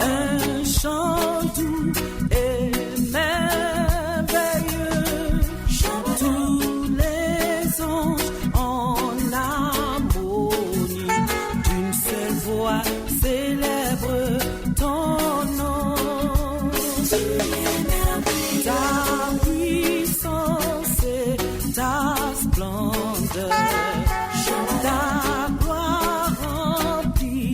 un chant doux et merveilleux. Tous les anges en harmonie, d'une seule voix célèbre ton nom. Ta puissance et ta splendeur, ta gloire remplit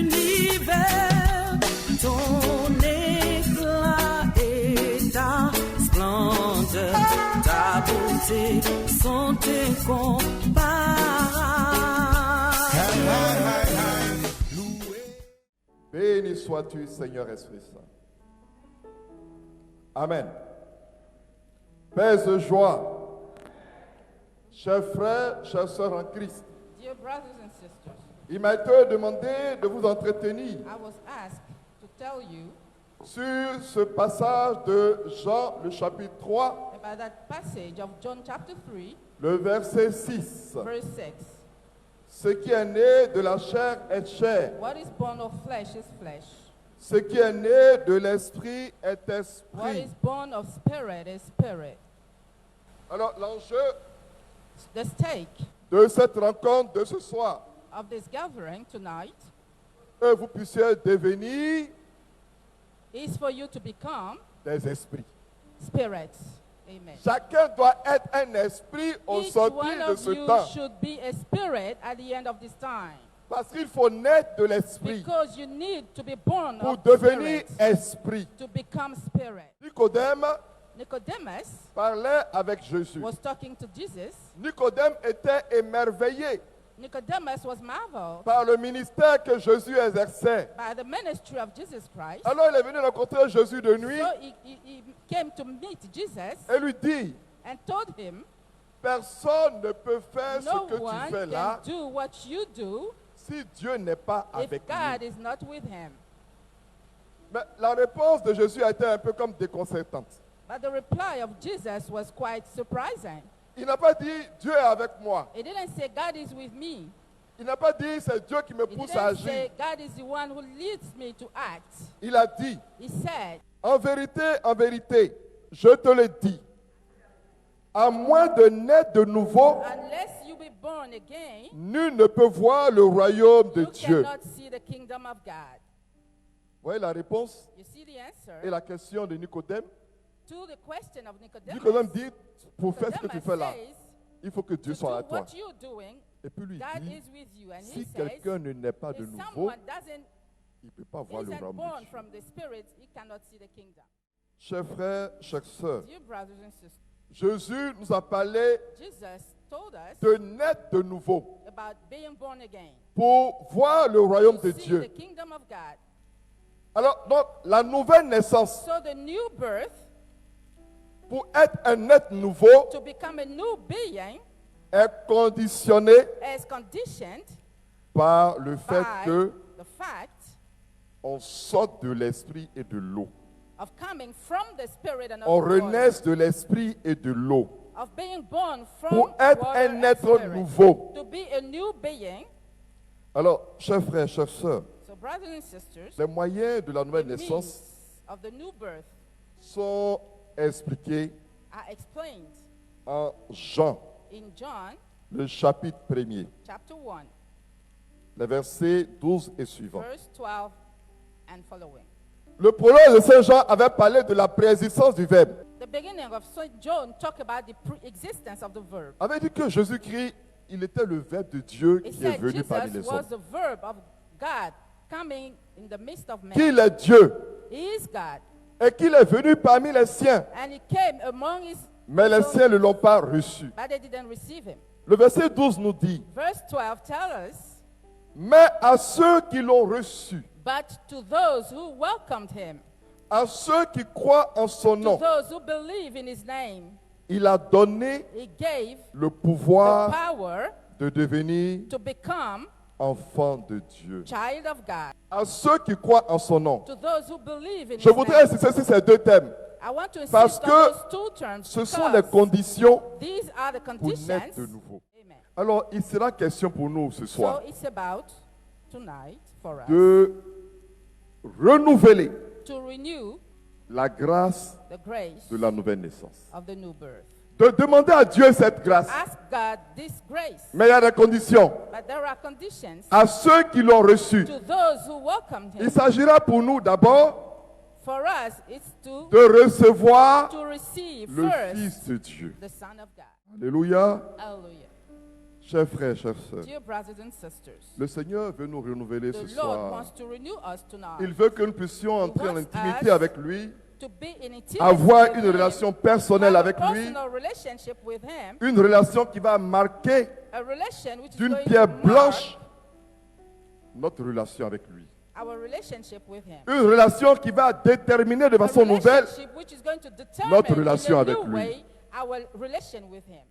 l'univers. Ton éclat et ta splendeur, ta beauté sont incomparables. Béni sois-tu, Seigneur Esprit Saint. Amen. Paix et joie. Chers frères, chères sœurs en Christ, Dear brothers and sisters, il m'a été demandé de vous entretenir I was asked to tell you sur ce passage de Jean, le chapitre 3, about that passage of John chapter 3, le verset 6. verse 6. Ce qui est né de la chair est chair. What is born of flesh is flesh. Ce qui est né de l'esprit est What esprit. is born of spirit is spirit. Alors l'enjeu The stake de cette rencontre de ce soir, of this gathering tonight que vous puissiez devenir is for you to become des esprits. spirits. Amen. Chacun doit être un esprit au Each sortir one de of ce you temps. should be a spirit at the end of this time. Parce qu'il faut naître de l'esprit Because you need to be born pour of devenir spirit esprit. to become spirit. Nicodème Nicodemus parlait avec Jésus. was talking to Jesus. Nicodème était émerveillé Nicodemus was marveled par le ministère que Jésus exerçait. by the ministry of Jesus Christ. Alors il est venu rencontrer Jésus de nuit So he came to meet Jesus et lui dit, and told him, personne ne peut faire no ce que tu one fais là can do what you do si Dieu n'est pas if avec God lui. is not with him. Mais la réponse de Jésus a été un peu comme déconcertante. But the reply of Jesus was quite surprising. Il n'a pas dit Dieu est avec moi. He didn't say, God is with me. Il n'a pas dit c'est Dieu qui me He pousse à didn't say, agir. God is the one who leads me to act. Il a dit, He said, en vérité, je te le dis, à moins de naître de nouveau, unless you be born again, nul ne peut voir le royaume de you Dieu. cannot see the kingdom of God. Vous voyez la réponse You see the answer et la question de Nicodème. to the question of Nicodemus. Nicodème dit, pour faire ce que tu Nicodemus fais là, says, il faut que Dieu to soit do à toi. what you're doing, Et puis lui God dit, is with you. And he si says, quelqu'un ne naît pas de if nouveau, someone doesn't il ne peut pas voir le isn't royaume born de Dieu. from the Spirit, he cannot see the kingdom. Chers frères, chères sœurs, Dear brothers and sisters, Jésus nous a parlé Jesus told us de naître de nouveau about being born again. pour voir le royaume de To see Dieu. the kingdom of God. Alors, donc, la nouvelle naissance, So the new birth, pour être un être nouveau, to become a new being, est conditionnée is conditioned par le fait by que the fact on sorte de l'esprit et de l'eau. of coming from the Spirit and of On the water, renaisse de l'esprit et de l'eau. of being born from Pour être water un and être spirit. nouveau. To be a new being. Alors, chers frères, chères sœurs, So brothers and sisters, les moyens de la nouvelle the naissance means of the new birth sont expliqués are explained en Jean, in John le chapitre 1er, chapter 1, les versets 12 et suivants. verse 12 and following. Le prologue de Saint Jean avait parlé de la préexistence du Verbe. The beginning of St. John talk about the pre-existence of the verb. Avait dit que Jésus-Christ, il était le Verbe de Dieu He qui est said venu parmi Jesus les was hommes. the verb of God coming in the midst of men. Qu'il est Dieu He is God. et qu'il est venu parmi les siens. And he came among his Mais les siens ne l'ont pas reçu. but they didn't receive him. Le verset 12 nous dit, Verse 12 tells us, mais à ceux qui l'ont reçu, but to those who welcomed him, à ceux qui croient en son to nom, those who believe in his name, il a donné he gave le the pouvoir power de devenir to become enfant de Dieu. child of God. À ceux qui croient en son nom. To those who believe in Je his voudrais name. insister sur ces deux thèmes. I want to Parce insist que on those two terms Ce sont les because conditions these are the pour conditions. naître de nouveau. Amen. Alors, il sera question pour nous ce So soir it's about tonight for us de renouveler to renew la grâce the grace de la nouvelle naissance. of the new birth. De demander à Dieu cette grâce. Ask God this grace. Mais il y a des conditions. But there are conditions À ceux qui l'ont reçu, to those who welcomed il him. s'agira pour nous d'abord For us, it's to de recevoir receive le first Fils de Dieu. the Son of God. Alléluia. Hallelujah. Chers frères, chères sœurs, Dear brothers and sisters, le Seigneur veut nous renouveler ce the Lord soir. wants to renew us tonight. Il veut que nous puissions entrer en wants intimité us avec lui, To be in intimacy avoir with une him, relation personnelle have a avec lui, personal relationship with him, une relation qui va marquer a relation which is d'une going pierre to mark blanche notre relation avec lui. our relationship with him. Une relation qui va déterminer de A façon nouvelle relationship which is going to determine notre relation in a avec new lui. way our relation with him.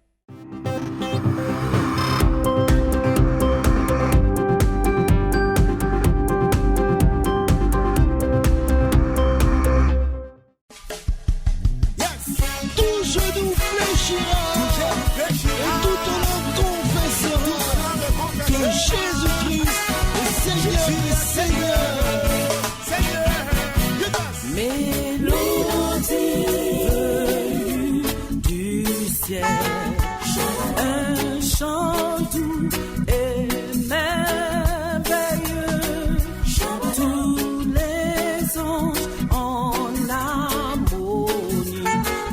Tout genou fléchira et toute langue confessera que Jésus-Christ est Seigneur des Seigneurs. Mélodie venue du ciel, un chant doux et merveilleux, tous les anges en harmonie,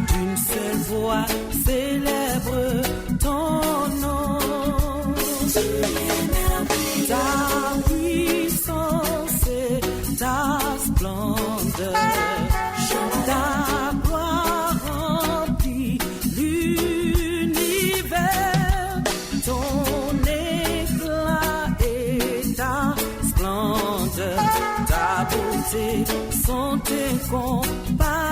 d'une seule voix célèbre ton nom. Ta puissance et ta splendeur, ta gloire remplit l'univers, ton éclat et ta splendeur, ta beauté sont incomparables.